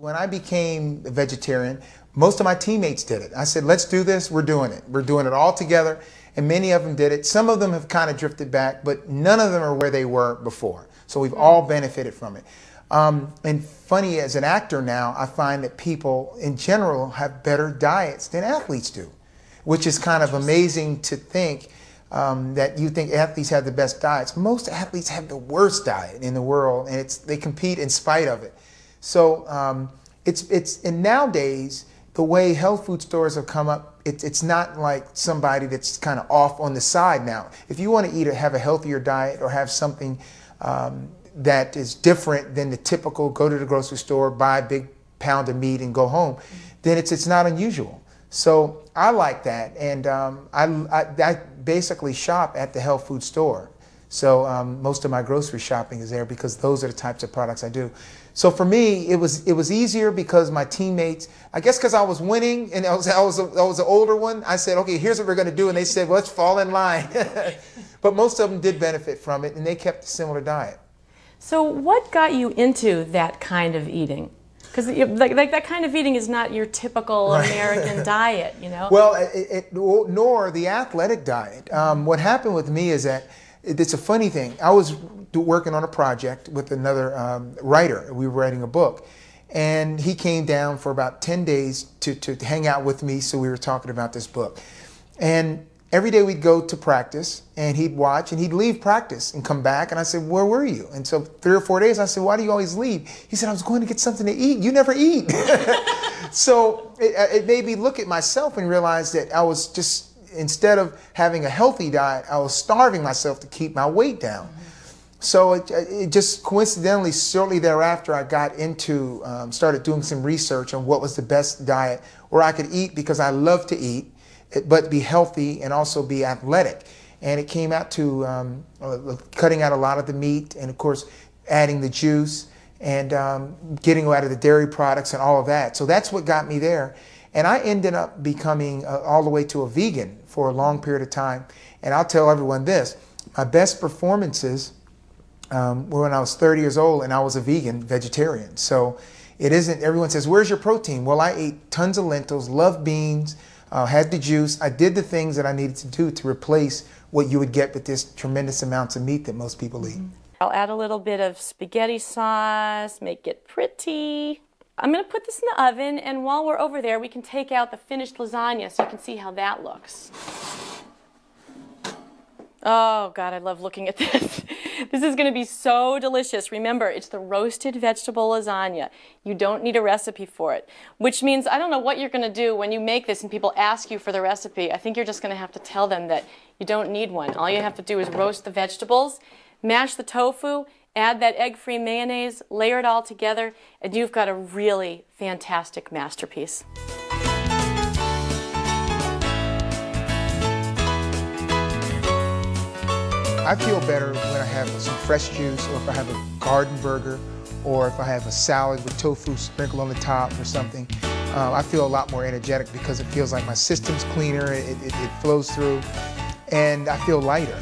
When I became a vegetarian, most of my teammates did it. I said, let's do this, we're doing it. We're doing it all together, and many of them did it. Some of them have kind of drifted back, but none of them are where they were before. So we've all benefited from it. And funny, as an actor now, I find that people in general have better diets than athletes do, which is kind of amazing to think that you think athletes have the best diets. Most athletes have the worst diet in the world, and they compete in spite of it. So and nowadays, the way health food stores have come up, it's not like somebody that's kind of off on the side now. If you want to eat or have a healthier diet or have something that is different than the typical go to the grocery store, buy a big pound of meat and go home, then it's not unusual. So I like that, and I basically shop at the health food store. So most of my grocery shopping is there because those are the types of products I do. So for me, it was easier because my teammates, I guess because I was winning and I was the older one, I said, okay, here's what we're going to do. And they said, well, let's fall in line. But most of them did benefit from it, and they kept a similar diet. So what got you into that kind of eating? Because like that kind of eating is not your typical American diet, you know? Well, nor the athletic diet. What happened with me is that it's a funny thing. I was working on a project with another writer. We were writing a book. And he came down for about 10 days to hang out with me, so we were talking about this book. And every day we'd go to practice, and he'd watch, and he'd leave practice and come back. And I said, where were you? And so 3 or 4 days, I said, why do you always leave? He said, I was going to get something to eat. You never eat. So it made me look at myself and realize that I was just, instead of having a healthy diet, I was starving myself to keep my weight down. So it just coincidentally, shortly thereafter, I got into, started doing some research on what was the best diet where I could eat, because I love to eat, but be healthy and also be athletic. And it came out to cutting out a lot of the meat, and of course adding the juice, and getting out of the dairy products and all of that. So that's what got me there. And I ended up becoming all the way to a vegan for a long period of time. And I'll tell everyone this, my best performances were when I was 30 years old and I was a vegetarian. So it isn't, everyone says, where's your protein? Well, I ate tons of lentils, loved beans, had the juice. I did the things that I needed to do to replace what you would get with this tremendous amounts of meat that most people eat. I'll add a little bit of spaghetti sauce, make it pretty. I'm going to put this in the oven, and while we're over there, we can take out the finished lasagna so you can see how that looks. Oh, God, I love looking at this. This is going to be so delicious. Remember, it's the roasted vegetable lasagna. You don't need a recipe for it, which means I don't know what you're going to do when you make this and people ask you for the recipe. I think you're just going to have to tell them that you don't need one. All you have to do is roast the vegetables, mash the tofu, add that egg-free mayonnaise, layer it all together, and you've got a really fantastic masterpiece. I feel better when I have some fresh juice, or if I have a garden burger, or if I have a salad with tofu sprinkled on the top or something. I feel a lot more energetic because it feels like my system's cleaner, it flows through, and I feel lighter.